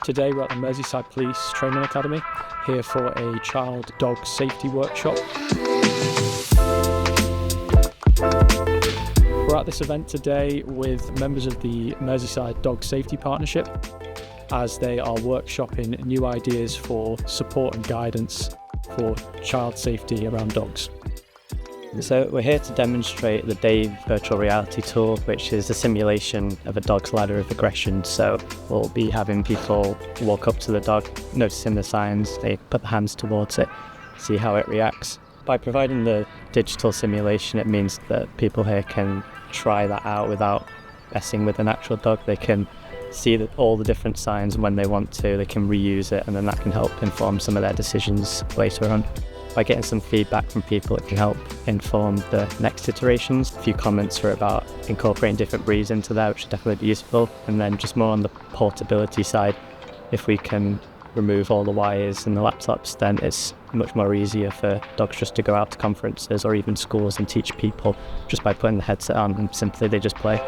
Today we're at the Merseyside Police Training Academy, here for a child dog safety workshop. We're at this event today with members of the Merseyside Dog Safety Partnership, as they are workshopping new ideas for support and guidance for child safety around dogs. So we're here to demonstrate the Dave virtual reality tool, which is a simulation of a dog's ladder of aggression. So we'll be having people walk up to the dog, noticing the signs, they put their hands towards it, see how it reacts. By providing the digital simulation, it means that people here can try that out without messing with an actual dog. They can see all the different signs, and when they want to, they can reuse it, and then that can help inform some of their decisions later on. By getting some feedback from people, it can help inform the next iterations. A few comments are about incorporating different breeds into that, which should definitely be useful. And then just more on the portability side, if we can remove all the wires and the laptops, then it's much more easier for dogs just to go out to conferences or even schools and teach people just by putting the headset on, and simply they just play.